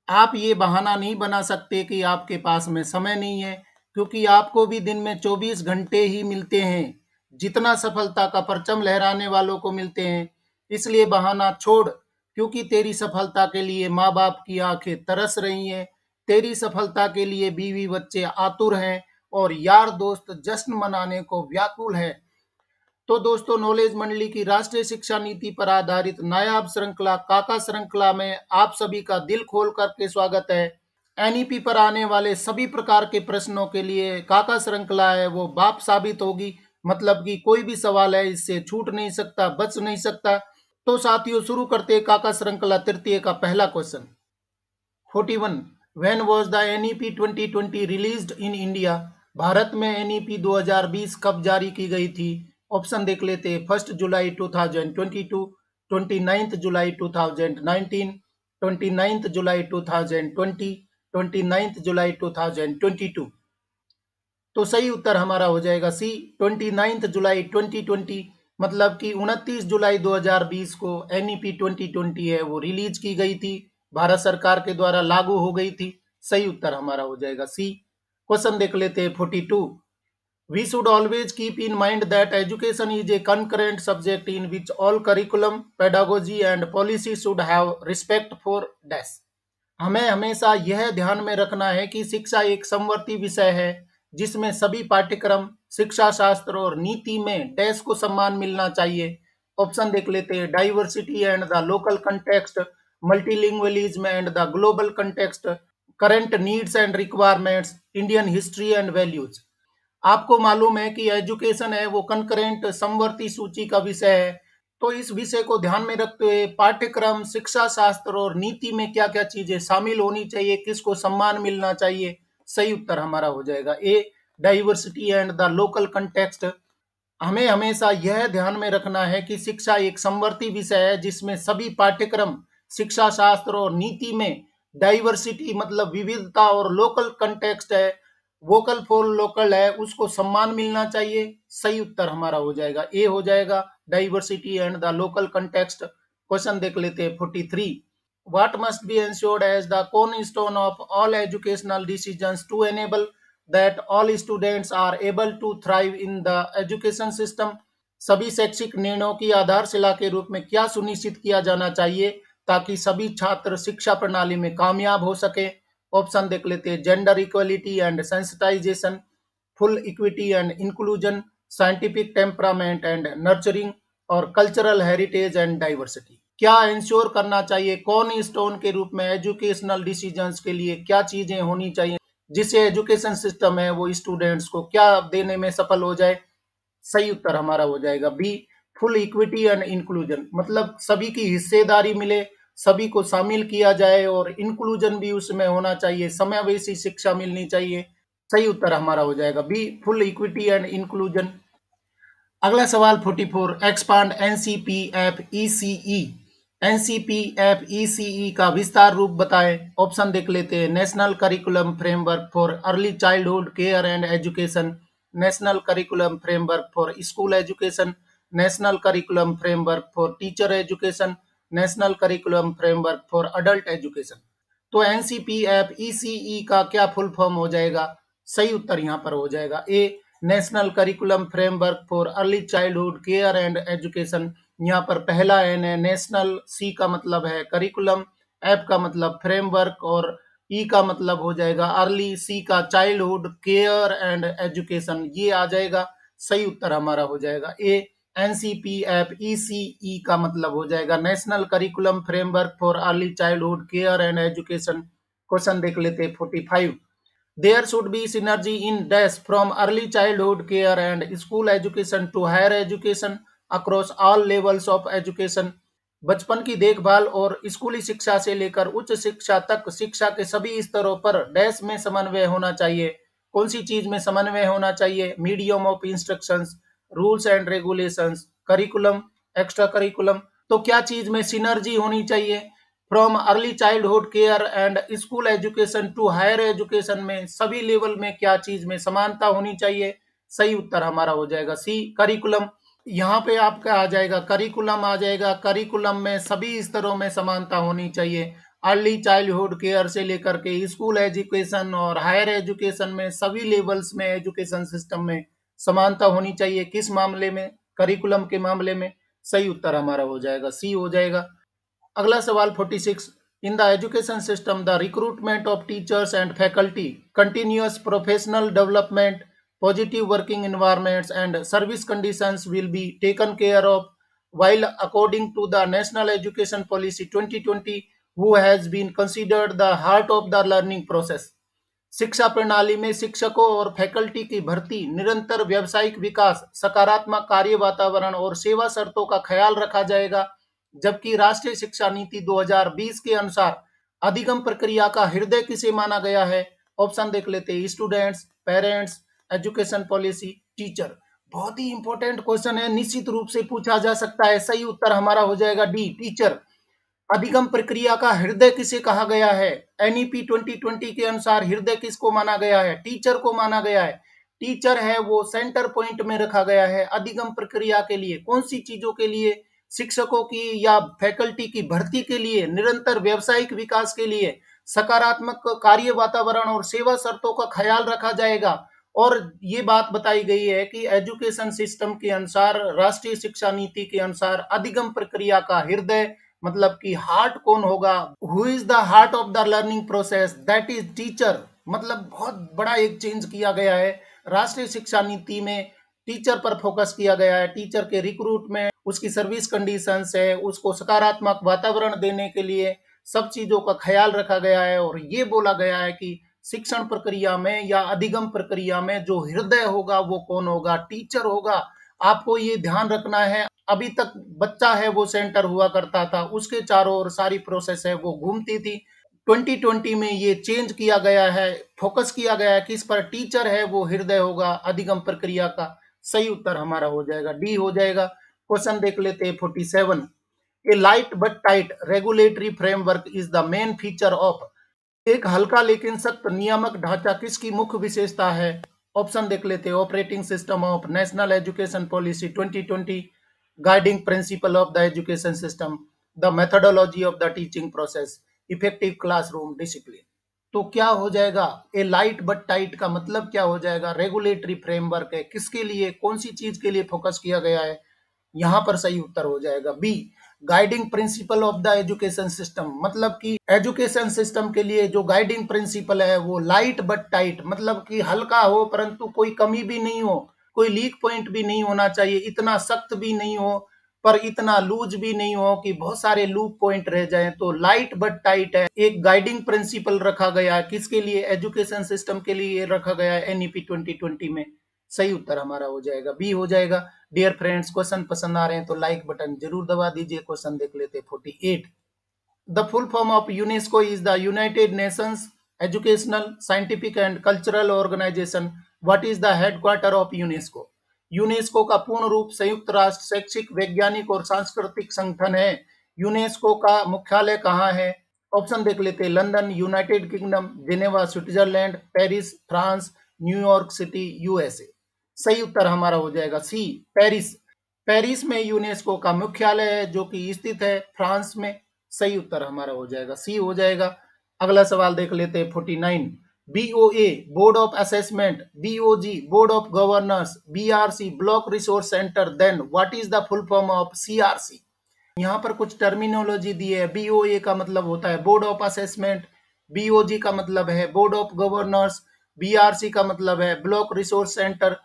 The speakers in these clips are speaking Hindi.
आप ये बहाना नहीं बना सकते कि आपके पास में समय नहीं है, क्योंकि आपको भी दिन में 24 घंटे ही मिलते हैं, जितना सफलता का परचम लहराने वालों को मिलते हैं। इसलिए बहाना छोड़, क्योंकि तेरी सफलता के लिए माँ बाप की आंखें तरस रही हैं, तेरी सफलता के लिए बीवी बच्चे आतुर हैं और यार दोस्त जश्न मनाने को व्याकुल है। तो दोस्तों, नॉलेज मंडली की राष्ट्रीय शिक्षा नीति पर आधारित नायाब श्रृंखला काका श्रृंखला में आप सभी का दिल खोल करके स्वागत है। एनईपी पर आने वाले सभी प्रकार के प्रश्नों के लिए काका श्रृंखला है वो बाप साबित होगी। मतलब कि कोई भी सवाल है इससे छूट नहीं सकता, बच नहीं सकता। तो साथियों, शुरू करते हैं काका श्रृंखला तृतीय का पहला question. 41. When was the NEP 2020 released in India? Bharat में NEP 2020 कब जारी की गई थी? ऑप्शन देख लेते हैं। 1 जुलाई 2022, 29 जुलाई 2019, 29 जुलाई 2020, 29 जुलाई 2022। तो सही उत्तर हमारा हो जाएगा सी, 29 जुलाई 2020। मतलब कि 29 जुलाई 2020 को एनईपी 2020 है वो रिलीज की गई थी, भारत सरकार के द्वारा लागू हो गई थी। सही उत्तर हमारा हो जाएगा सी। क्वेश्चन देख लेते हैं 42। We should always keep in mind that education is a concurrent subject in which all curriculum, pedagogy and policy should have respect for dash। हमें हमेशा यह ध्यान में रखना है कि शिक्षा एक समवर्ती विषय है जिसमें सभी पाठ्यक्रम, शिक्षा शास्त्र और नीति में डैश को सम्मान मिलना चाहिए। ऑप्शन देख लेते हैं। Diversity and the local context, multilingualism and the global context, current needs and requirements, Indian history and values. आपको मालूम है कि एजुकेशन है वो कंकरेंट समवर्ती सूची का विषय है। तो इस विषय को ध्यान में रखते हुए पाठ्यक्रम, शिक्षा शास्त्र और नीति में क्या क्या चीजें शामिल होनी चाहिए, किसको सम्मान मिलना चाहिए। सही उत्तर हमारा हो जाएगा A, diversity and the local context. हमें हमेशा यह ध्यान में रखना है कि शिक्षा एक समवर्ती विषय है जिसमें सभी पाठ्यक्रम, शिक्षा शास्त्र और नीति में डाइवर्सिटी मतलब विविधता और लोकल कंटेक्स्ट है, वोकल फॉर लोकल है, उसको सम्मान मिलना चाहिए। सही उत्तर हमारा हो जाएगा ए, हो जाएगा diversity and the local context. Question देख लेते हैं 43। What must be ensured as the cornerstone of all educational decisions to enable that all students are able to thrive in the education system? सभी शैक्षिक निर्णयों की आधारशिला के रूप में क्या सुनिश्चित किया जाना चाहिए ताकि सभी छात्र शिक्षा प्रणाली में कामयाब हो सके। ऑप्शन देख लेते हैं। Gender equality and sensitisation, full equity and inclusion, scientific temperament and nurturing और कल्चरल हेरिटेज एंड डाइवर्सिटी। क्या इंश्योर करना चाहिए, कौन स्टोन के रूप में एजुकेशनल डिसीजंस के लिए क्या चीजें होनी चाहिए जिससे एजुकेशन सिस्टम है वो स्टूडेंट्स को क्या देने में सफल हो जाए। सही उत्तर हमारा हो जाएगा B, full equity and inclusion. मतलब सभी की हिस्सेदारी मिले, सभी को शामिल किया जाए और इंक्लूजन भी उसमें होना चाहिए, समावेशी शिक्षा मिलनी चाहिए। सही उत्तर हमारा हो जाएगा B, full equity and inclusion. अगला सवाल 44। Expand NCPF ECE. NCPF ECE का विस्तार रूप बताएं। ऑप्शन देख लेते हैं। National curriculum framework for early childhood care and education, national curriculum framework for school education, national curriculum framework for teacher education, national curriculum framework for adult education. तो एनसीपीएफ ईसीई का क्या फुल फॉर्म हो जाएगा। सही उत्तर यहाँ पर हो जाएगा A, national curriculum framework for early childhood care and education. यहाँ पर पहला एन है नेशनल, सी का मतलब है करिकुलम, एफ का मतलब फ्रेमवर्क और ई का मतलब हो जाएगा अर्ली, सी का चाइल्डहुड केयर एंड एजुकेशन, ये आ जाएगा। सही उत्तर हमारा हो जाएगा ए, एनसीपीएफ ईसीई का मतलब हो जाएगा national curriculum framework for early childhood care and education. Question देख लेते हैं 45। There should be synergy in dash from early childhood care and school education to higher education across all levels of education। बचपन की देखभाल और स्कूली शिक्षा से लेकर उच्च शिक्षा तक शिक्षा के सभी स्तरों पर डैश में समन्वय होना चाहिए। कौन सी चीज में समन्वय होना चाहिए। Medium of instructions, rules and regulations, curriculum, extra curriculum. तो क्या चीज में सिनर्जी होनी चाहिए। From early childhood care and school education to higher education में सभी लेवल में क्या चीज में समानता होनी चाहिए। सही उत्तर हमारा हो जाएगा सी, करिकुलम। यहाँ पे आपका आ जाएगा करिकुलम, आ जाएगा करिकुलम में सभी स्तरों में समानता होनी चाहिए। अर्ली चाइल्डहुड केयर से लेकर के स्कूल एजुकेशन और हायर एजुकेशन में सभी लेवल्स में एजुकेशन सिस्टम में समानता होनी चाहिए। किस मामले में? करिकुलम के मामले में। सही उत्तर हमारा हो जाएगा सी हो जाएगा। अगला सवाल 46, in the education system the recruitment of teachers and faculty, continuous professional development, positive working environments and service conditions will be taken care of while according to the National Education Policy 2020 who has been considered the heart of the learning process। शिक्षा प्रणाली में शिक्षकों और फैकल्टी की भर्ती, निरंतर व्यावसायिक विकास, सकारात्मक कार्य वातावरण और सेवा शर्तों का ख्याल रखा जाएगा। जबकि राष्ट्रीय शिक्षा नीति 2020 के अनुसार अधिगम प्रक्रिया का हृदय किसे माना गया है? ऑप्शन देख लेते हैं, students, parents, education policy, teacher. बहुत ही इंपॉर्टेंट क्वेश्चन है, निश्चित रूप से पूछा जा सकता है। सही उत्तर हमारा हो जाएगा डी, टीचर। अधिगम प्रक्रिया का हृदय किसे कहा गया है? एनईपी 2020 के अनुसार हृदय किसको माना गया है? टीचर को माना गया है। टीचर है वो सेंटर पॉइंट में रखा गया है अधिगम प्रक्रिया के लिए। कौन सी चीजों के लिए? शिक्षकों की या फैकल्टी की भर्ती के लिए, निरंतर व्यावसायिक विकास के लिए, सकारात्मक कार्य वातावरण और सेवा शर्तों का ख्याल रखा जाएगा। और ये बात बताई गई है कि एजुकेशन सिस्टम के अनुसार, राष्ट्रीय शिक्षा नीति के अनुसार अधिगम प्रक्रिया का हृदय मतलब कि हार्ट कौन होगा? Who is the heart of the learning process? That is teacher. मतलब बहुत बड़ा एक चेंज किया गया है राष्ट्रीय शिक्षा नीति में। टीचर पर फोकस किया गया है। टीचर के रिक्रूटमेंट, उसकी सर्विस कंडीशंस है, उसको सकारात्मक वातावरण देने के लिए सब चीजों का ख्याल रखा गया है। और ये बोला गया है कि शिक्षण प्रक्रिया में या अधिगम प्रक्रिया में जो हृदय होगा वो कौन होगा? टीचर होगा। आपको ये ध्यान रखना है, अभी तक बच्चा है वो सेंटर हुआ करता था, उसके चारों ओर सारी प्रोसेस है वो घूमती थी। 2020 में ये चेंज किया गया है, फोकस किया गया है कि इस पर टीचर है वो हृदय होगा अधिगम प्रक्रिया का। सही उत्तर हमारा हो जाएगा डी हो जाएगा। क्वेश्चन देख लेते हैं 47, a light but tight regulatory framework is the main feature of. एक हल्का लेकिन सख्त नियामक ढांचा किसकी मुख्य विशेषता है? ऑप्शन देख लेते हैं, operating system of national education policy 2020, guiding principle of the education system, the methodology of the teaching process, effective classroom discipline. तो क्या हो जाएगा? ए लाइट बट टाइट का मतलब क्या हो जाएगा? रेगुलेटरी फ्रेमवर्क है। किसके लिए, कौन सी चीज के लिए फोकस किया गया है? यहाँ पर सही उत्तर हो जाएगा B, guiding principle of the education system. मतलब कि एजुकेशन सिस्टम के लिए जो गाइडिंग प्रिंसिपल है वो लाइट बट टाइट, मतलब कि हल्का हो परंतु कोई कमी भी नहीं हो, कोई लीक पॉइंट भी नहीं होना चाहिए, इतना सख्त भी नहीं हो पर इतना लूज भी नहीं हो कि बहुत सारे लूप पॉइंट रह जाएं। तो लाइट बट टाइट है, एक गाइडिंग प्रिंसिपल रखा गया है। किसके लिए? एजुकेशन सिस्टम के लिए रखा गया है एनईपी 2020 में। सही उत्तर हमारा हो जाएगा बी हो जाएगा। डियर फ्रेंड्स, क्वेश्चन पसंद आ रहे हैं तो लाइक बटन जरूर दबा दीजिए। क्वेश्चन देख लेते 48, the full form of UNESCO is the United Nations educational, scientific and cultural organisation. What is the headquarter of UNESCO? UNESCO का पूर्ण रूप संयुक्त राष्ट्र शैक्षिक, वैज्ञानिक और सांस्कृतिक संगठन है। यूनेस्को का मुख्यालय कहाँ है? ऑप्शन देख लेते हैं, London United kingdom, Geneva Switzerland, Paris France, New York city USA. सही उत्तर हमारा हो जाएगा सी, पेरिस। पेरिस में यूनेस्को का मुख्यालय है जो कि स्थित है फ्रांस में। सही उत्तर हमारा हो जाएगा सी हो जाएगा। अगला सवाल देख लेते हैं 49, BOA board of assessment, BOG board of governors, BRC block resource centre, then what is the full form of CRC? यहाँ पर कुछ टर्मिनोलॉजी दी है। बीओए का मतलब होता है बोर्ड ऑफ असेसमेंट, बीओजी का मतलब है बोर्ड ऑफ गवर्नर्स, बीआरसी का मतलब है block resource centre.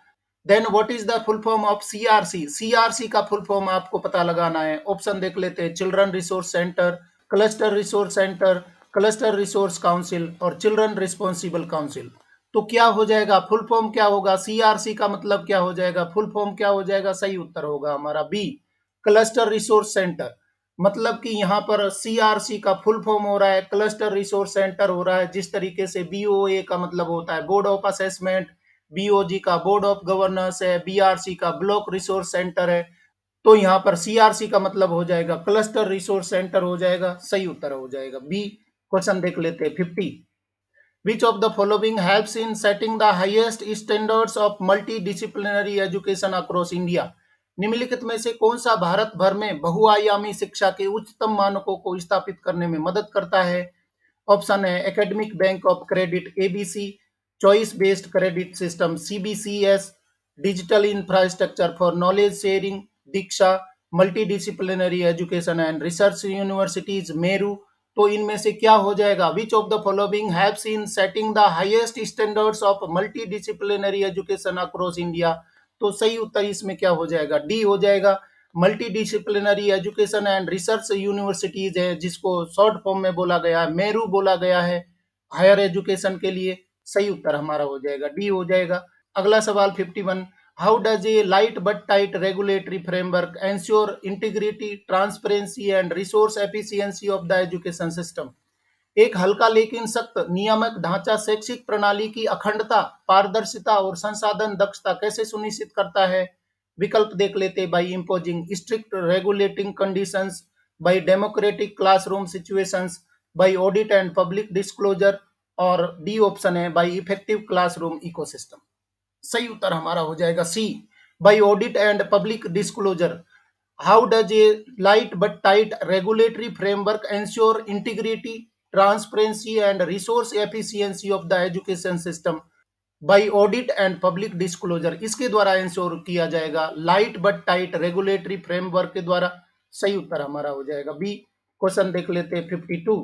Then what is the full form of CRC? CRC का फुल फॉर्म आपको पता लगाना है। ऑप्शन देख लेते हैं, children resource centre, cluster resource centre, cluster resource council और चिल्ड्रन रिस्पॉन्सिबल काउंसिल। तो क्या हो जाएगा? फुल फॉर्म क्या होगा? सीआरसी का मतलब क्या हो जाएगा? फुल फॉर्म क्या हो जाएगा? सही उत्तर होगा हमारा बी, क्लस्टर रिसोर्स सेंटर। मतलब कि यहाँ पर सीआरसी का फुल फॉर्म हो रहा है क्लस्टर रिसोर्स सेंटर हो रहा है। जिस तरीके से बीओए का मतलब होता है बोर्ड ऑफ असेसमेंट, बीओजी का बोर्ड ऑफ गवर्नेंस है, बीआरसी का ब्लॉक रिसोर्स सेंटर है, तो यहाँ पर सीआरसी का मतलब हो जाएगा क्लस्टर रिसोर्स सेंटर हो जाएगा। सही उत्तर हो जाएगा बी। क्वेश्चन देख लेते हैं 50, which of the following helps in setting the highest standards of multidisciplinary education across India? निम्नलिखित में से कौन सा भारत भर में बहुआयामी शिक्षा के उच्चतम मानकों को स्थापित करने में मदद करता है? ऑप्शन है academic bank of credit ABC, choice based credit system CBCS, digital infrastructure for knowledge sharing Diksha, multi disciplinary education and research universities Meru. तो इनमें से क्या हो जाएगा? Which of the following have seen setting the highest standards of multi disciplinary education across India? तो सही उत्तर इसमें क्या हो जाएगा? डी हो जाएगा। Multi disciplinary education and research universities है, जिसको शॉर्ट फॉर्म में बोला गया है, मेरू बोला गया है हायर एजुकेशन के लिए। सही उत्तर हमारा हो जाएगा डी हो जाएगा। अगला सवाल 51, how does a light but tight regulatory framework ensure integrity, transparency and resource efficiency of the education system? एक हल्का लेकिन सख्त नियामक ढांचा शैक्षिक प्रणाली की अखंडता, पारदर्शिता और संसाधन दक्षता कैसे सुनिश्चित करता है? विकल्प देख लेते। By imposing strict regulating conditions, by democratic classroom situations, by audit and public disclosure, और डी ऑप्शन है बाय इफेक्टिव क्लासरूम इकोसिस्टम। सही उत्तर हमारा हो जाएगा C, by audit and public disclosure. How does a light but tight regulatory framework ensure integrity, transparency and resource efficiency of the education system? By audit and public disclosure, इसके द्वारा इंश्योर किया जाएगा, light but tight regulatory framework के द्वारा। सही उत्तर हमारा हो जाएगा बी। क्वेश्चन देख लेते हैं 52,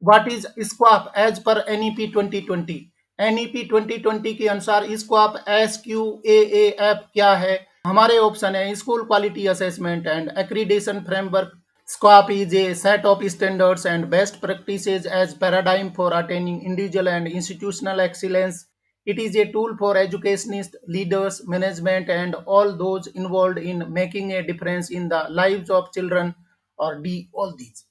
what is SQAAF as per NEP 2020? NEP 2020 के अनुसार स्क्वाप SQAAF क्या है? हमारे ऑप्शन है school quality assessment and accreditation framework. SQAP is a set of standards and best practices as paradigm for attaining individual and institutional excellence. It is a tool for educationists, leaders, management, and all those involved in making a difference in the lives of children. Or D, all these.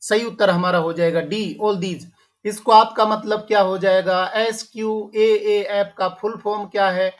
सही उत्तर हमारा हो जाएगा डी, ऑल दीज। इसको आपका मतलब क्या हो जाएगा? SQAAF का फुल फॉर्म क्या है?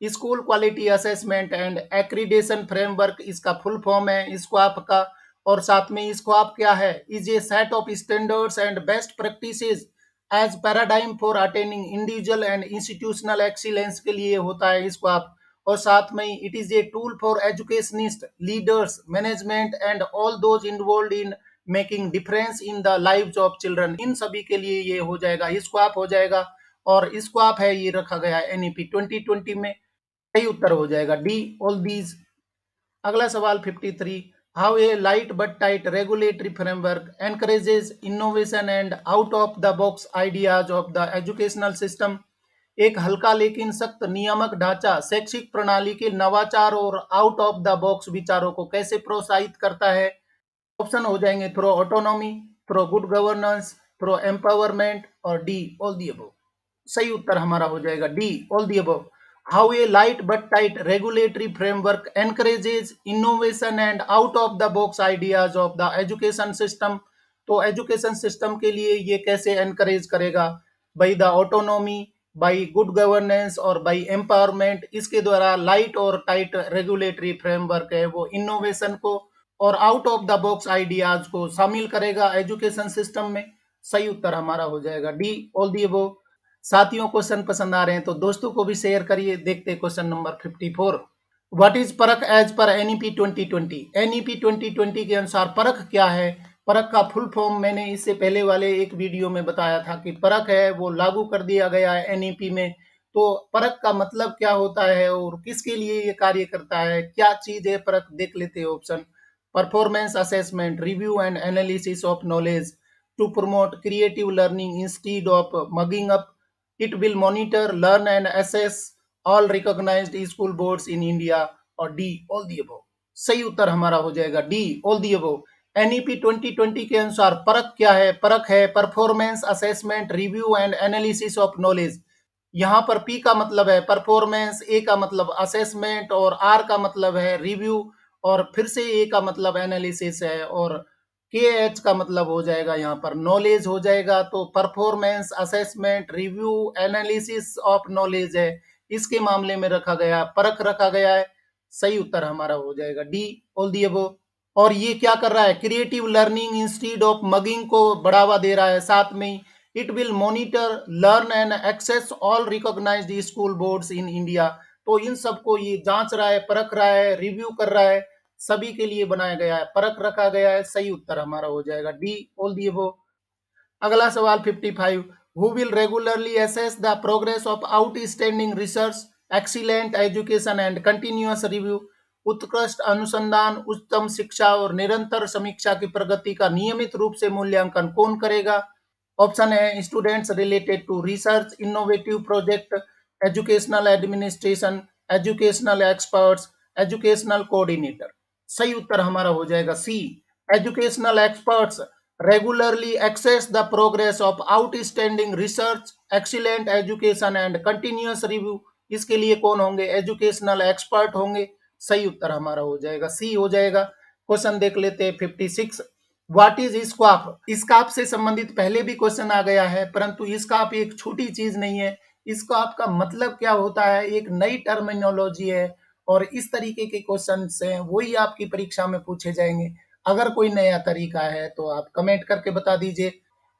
School quality assessment and accreditation framework इसका फुल फॉर्म है इसको आपका। और साथ में इसको आप क्या है? Is a set of standards and best practices as paradigm for attaining individual and institutional excellence के लिए होता है इसको आप। और साथ में it is a tool for educationist, leaders, management and all those involve in making difference in the lives of children. इन सभी के लिए ये हो जाएगा, इसको आप हो जाएगा। और इसको आप है ये रखा गया है एनईपी 2020 में। सही उत्तर हो जाएगा डी, ऑल दीज। अगला सवाल 53, how a light but tight regulatory framework encourages innovation and out of the box ideas of the educational system? एक हल्का लेकिन सख्त नियामक ढांचा शैक्षिक प्रणाली के नवाचार और आउट ऑफ द बॉक्स विचारों को कैसे प्रोत्साहित करता है? ऑप्शन हो जाएंगे through autonomy, through good governance, through empowerment, और डी, ऑल दी अबव। सही उत्तर हमारा हो जाएगा D, all the above. How a light but tight regulatory framework encourages innovation and out of the box ideas of the education system? तो एजुकेशन सिस्टम के लिए ये कैसे एनकरेज करेगा? By the autonomy, by good governance और बाई एम्पावरमेंट। इसके द्वारा लाइट और टाइट रेगुलेटरी फ्रेमवर्क है वो इनोवेशन को और out of the box ideas को शामिल करेगा एजुकेशन सिस्टम में। सही उत्तर हमारा हो जाएगा डी, ऑल दी अबव। साथियों क्वेश्चन पसंद आ रहे हैं तो दोस्तों को भी शेयर करिए। देखते हैं क्वेश्चन नंबर 54, व्हाट इज परख एज पर एनईपी 2020? एनईपी 2020 के अनुसार परख क्या है? परख का फुल फॉर्म मैंने इससे पहले वाले एक वीडियो में बताया था कि परख है वो लागू कर दिया गया है एनईपी में। तो परख का मतलब क्या होता है और किसके लिए ये कार्य करता है, क्या चीज है परख? देख लेते हैं option. Performance assessment, review and analysis of knowledge to promote creative learning instead of mugging up. It will monitor, learn and assess all recognized school boards in India, और D, all the above। सही उत्तर हमारा हो जाएगा D, all the above। NEP 2020 के अनुसार परख क्या है? परख है performance assessment, review and analysis of knowledge. यहाँ पर P का मतलब है परफॉर्मेंस, A का मतलब असेसमेंट और R का मतलब है रिव्यू, और फिर से A का मतलब एनालिसिस है, और KH का मतलब हो जाएगा यहाँ पर नॉलेज हो जाएगा। तो performance assessment review analysis of knowledge है, इसके मामले में रखा गया, परख रखा गया है। सही उत्तर हमारा हो जाएगा डी, ऑल दी अबव। और ये क्या कर रहा है? Creative learning instead of mugging को बढ़ावा दे रहा है। साथ में it will monitor, learn and access all recognised school boards in India. तो इन सबको ये जांच रहा है, परख रहा है, रिव्यू कर रहा है, सभी के लिए बनाया गया है, परख रखा गया है। सही उत्तर हमारा हो जाएगा डी, ऑल दी अबव। अगला सवाल 55, who will regularly assess the progress of outstanding research, excellent education and continuous review. उत्कृष्ट अनुसंधान, उत्तम शिक्षा और निरंतर समीक्षा की प्रगति का नियमित रूप से मूल्यांकन कौन करेगा? ऑप्शन है students related to research, innovative project, educational administration, educational experts, educational coordinator. सही उत्तर हमारा हो जाएगा C, educational experts regularly access the progress of outstanding research, excellent education and continuous review. इसके लिए कौन होंगे? एजुकेशनल एक्सपर्ट होंगे। सही उत्तर हमारा हो जाएगा सी हो जाएगा। क्वेश्चन देख लेते हैं 56, व्हाट इज स्काप? स्काप से संबंधित पहले भी क्वेश्चन आ गया है, परंतु स्काप एक छोटी चीज नहीं है। स्काप का मतलब क्या होता है, एक नई टर्मिनोलॉजी है, और इस तरीके के क्वेश्चन हैं वही आपकी परीक्षा में पूछे जाएंगे। अगर कोई नया तरीका है तो आप कमेंट करके बता दीजिए।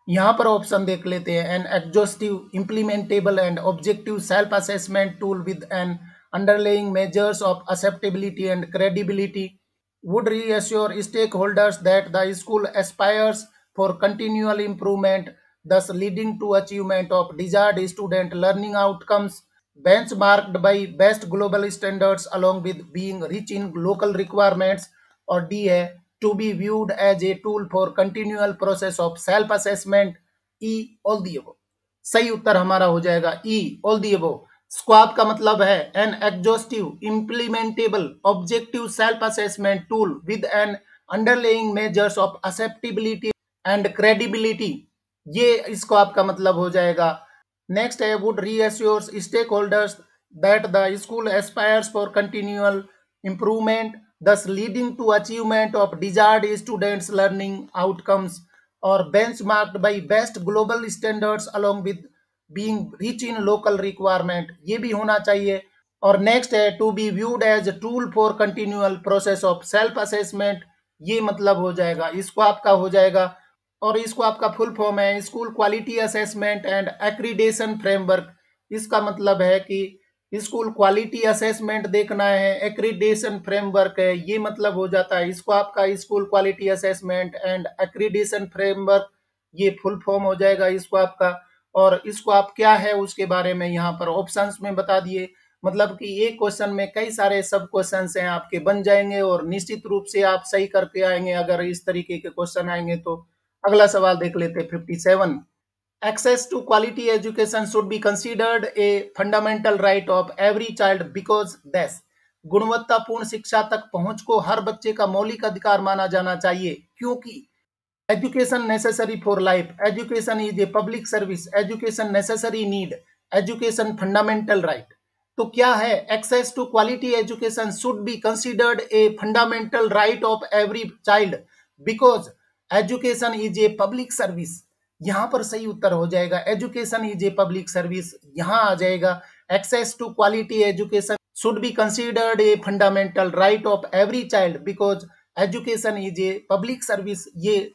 यहाँ पर ऑप्शन देख लेते हैं, an exhaustive, implementable and objective self assessment tool with an underlying measures of acceptability and credibility would reassure stakeholders that the school aspires for continual improvement, thus leading to achievement of desired student learning outcomes benchmarked by best global standards along with being rich in local requirements। और डी है to be viewed as a tool for continual process of self assessment, E all the above। सही उत्तर हमारा हो जाएगा ई, ऑल दी अबव। स्क्वाब का मतलब है an exhaustive, implementable, objective self assessment tool with an underlying measures of acceptability and credibility. ये स्क्वाब का मतलब हो जाएगा। नेक्स्ट है would reassures stakeholders that the school aspires for continual improvement, thus leading to achievement of desired students learning outcomes और benchmarked by best global standards along with being rich in local requirement, ये भी होना चाहिए। और नेक्स्ट है to be viewed as tool for continual process of self assessment, ये मतलब हो जाएगा, इसको आपका हो जाएगा। और इसको आपका फुल फॉर्म है school quality assessment and accreditation framework. इसका मतलब है कि स्कूल क्वालिटी असेसमेंट देखना है, एक्रीडेशन फ्रेमवर्क है, ये मतलब हो जाता है। इसको आपका school quality assessment and accreditation framework, ये फुल फॉर्म हो जाएगा इसको आपका। और इसको आप क्या है उसके बारे में यहाँ पर ऑप्शंस में बता दिए, मतलब कि एक क्वेश्चन में कई सारे सब क्वेश्चंस हैं आपके बन जाएंगे, और निश्चित रूप से आप सही करके आएंगे अगर इस तरीके के क्वेश्चन आएंगे तो। अगला सवाल देख लेते हैं 57, access to quality education should be considered a fundamental right of every child because this गुणवत्तापूर्ण शिक्षा तक पहुंच को हर बच्चे का मौलिक अधिकार माना जाना चाहिए, क्योंकि education necessary for life, education is a public service, education necessary need, education fundamental right. तो क्या है? Access to quality education should be considered a fundamental right of every child because education is a public service. यहां पर सही उत्तर हो जाएगा education is a public service, यहां आ जाएगा access to quality education should be considered a fundamental right of every child because education is a public service, ये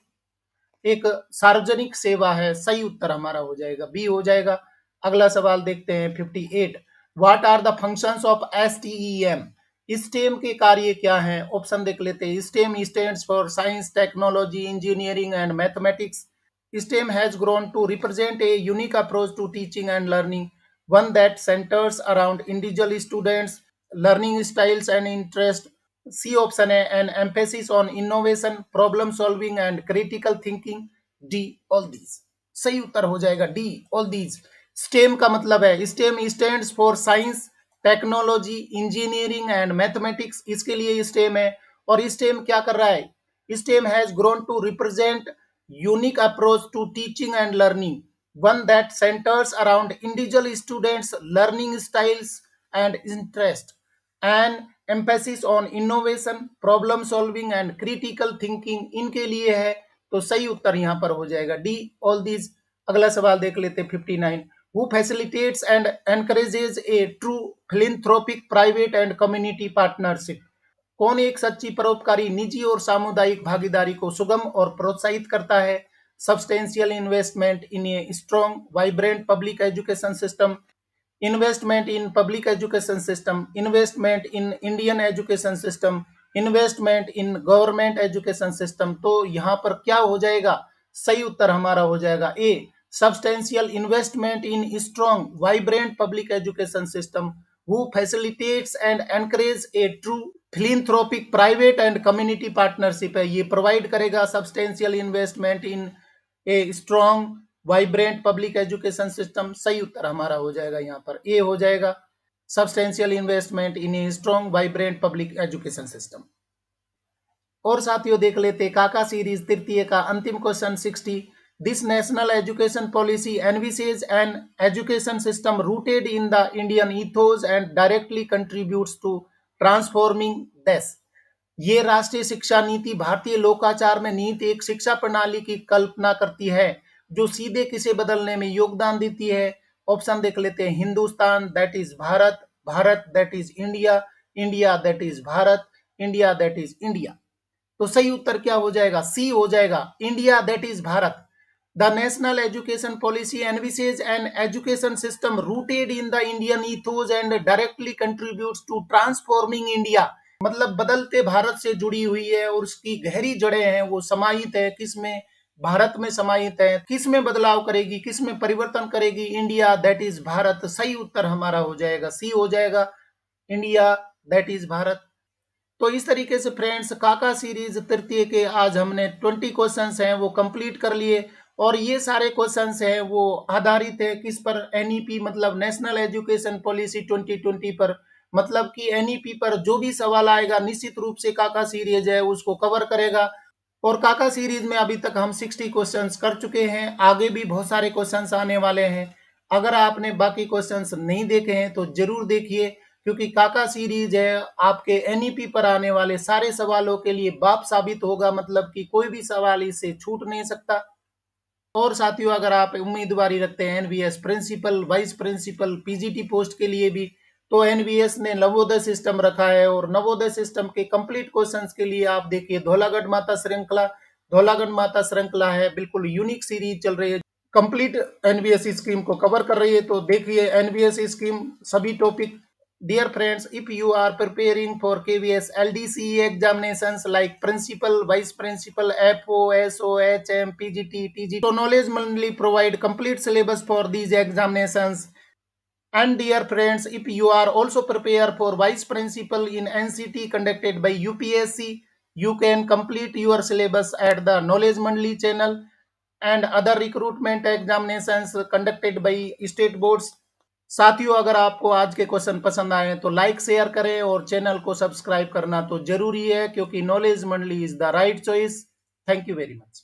एक सार्वजनिक सेवा है। सही उत्तर हमारा हो जाएगा बी हो जाएगा। अगला सवाल देखते हैं 58, what are the functions of STEM? STEM के कार्य क्या हैं? ऑप्शन देख लेते हैं। STEM stands for science, technology, engineering and mathematics. STEM has grown to represent a unique approach to teaching and learning, one that centers around individual students, learning styles and interests। C option है an emphasis on innovation, problem solving and critical thinking, D all these. सही उत्तर हो जाएगा डी ऑल दीज। स्टेम का मतलब है stem stands for science, technology, engineering and mathematics, इसके लिए स्टेम है। और स्टेम क्या कर रहा है? STEM has grown to represent unique approach to teaching and learning, one that centers around individual students' learning styles and interest, and emphasis on innovation, problem solving and critical thinking, इनके लिए है। तो सही उत्तर यहाँ पर हो जाएगा डी ऑल दीज। अगला सवाल देख लेते 59, who facilitates and encourages a true philanthropic private and community partnership? कौन एक सच्ची परोपकारी निजी और सामुदायिक भागीदारी को सुगम और प्रोत्साहित करता है? Substantial investment in a strong vibrant public education system, investment in public education system, investment in Indian education system, investment in government education system. तो यहाँ पर क्या हो जाएगा? सही उत्तर हमारा हो जाएगा A, substantial investment in strong vibrant public education system who facilitates and encourage a true philanthropic private and community partnership है। ये प्रोवाइड करेगा substantial investment in a strong vibrant public education system. सही उत्तर हमारा हो जाएगा यहाँ पर ए हो जाएगा, substantial investment in a strong vibrant public education system. और साथियों देख लेते काका सीरीज तृतीय का अंतिम question 60। This national education policy envisages an education system rooted in the Indian ethos and directly contributes to transforming देश। ये राष्ट्रीय शिक्षा नीति भारतीय लोकाचार में निहित एक शिक्षा प्रणाली की कल्पना करती है जो सीधे किसे बदलने में योगदान देती है। ऑप्शन देख लेते हैं, Hindustan that is Bharat, Bharat that is India, India that is Bharat, India that is India. तो सही उत्तर क्या हो जाएगा? सी हो जाएगा, India that is Bharat. The national education policy envisages an education system rooted in the Indian ethos and directly contributes to transforming India. मतलब बदलते भारत से जुड़ी हुई है और उसकी गहरी जड़ें हैं, वो समाहित है किसमें? भारत में समाहित है। किस में बदलाव करेगी, किस में परिवर्तन करेगी? India that is Bharat. सही उत्तर हमारा हो जाएगा सी हो जाएगा, इंडिया दैट इज भारत। तो इस तरीके से फ्रेंड्स काका सीरीज तृतीय के आज हमने 20 क्वेश्चंस हैं वो कंप्लीट कर लिए और ये सारे क्वेश्चंस हैं वो आधारित है किस पर? एनईपी मतलब नेशनल एजुकेशन पॉलिसी 2020 पर। मतलब कि एनईपी पर जो भी सवाल आएगा निश्चित रूप से काका सीरीज है उसको कवर करेगा। और काका सीरीज में अभी तक हम 60 क्वेश्चंस कर चुके हैं, आगे भी बहुत सारे क्वेश्चंस आने वाले हैं। अगर आपने बाकी क्वेश्चंस नहीं देखे हैं तो जरूर देखिए, क्योंकि काका सीरीज है आपके एनईपी पर आने वाले सारे सवालों के लिए बाप साबित होगा। मतलब कि कोई भी सवाल इससे छूट नहीं सकता। और साथियों अगर आप उम्मीदवारी रखते हैं NVS principal, vice principal, PGT post के लिए भी, तो एनवीएस ने नवोदय सिस्टम रखा है और नवोदय सिस्टम के कंप्लीट क्वेश्चंस के लिए आप देखिए धौलागढ़ माता श्रृंखला, धौलागढ़ माता श्रृंखला है, बिल्कुल यूनिक सीरीज चल रही है, कंप्लीट एनवीएस स्कीम को कवर कर रही है। तो देखिए एनवीएस स्कीम सभी topic. Dear friends, if you are preparing for KVS LDCE examinations like principal, vice principal, FO, SO, HM, PGT, TG, so Knowledge Monthly provide complete syllabus for these examinations. And dear friends, if you are also prepared for vice principal in NCT conducted by UPSC, you can complete your syllabus at the Knowledge Monthly channel and other recruitment examinations conducted by state boards. साथियों अगर आपको आज के क्वेश्चन पसंद आए तो लाइक शेयर करें और चैनल को सब्सक्राइब करना तो जरूरी है, क्योंकि नॉलेज मंडली is the right choice. Thank you very much.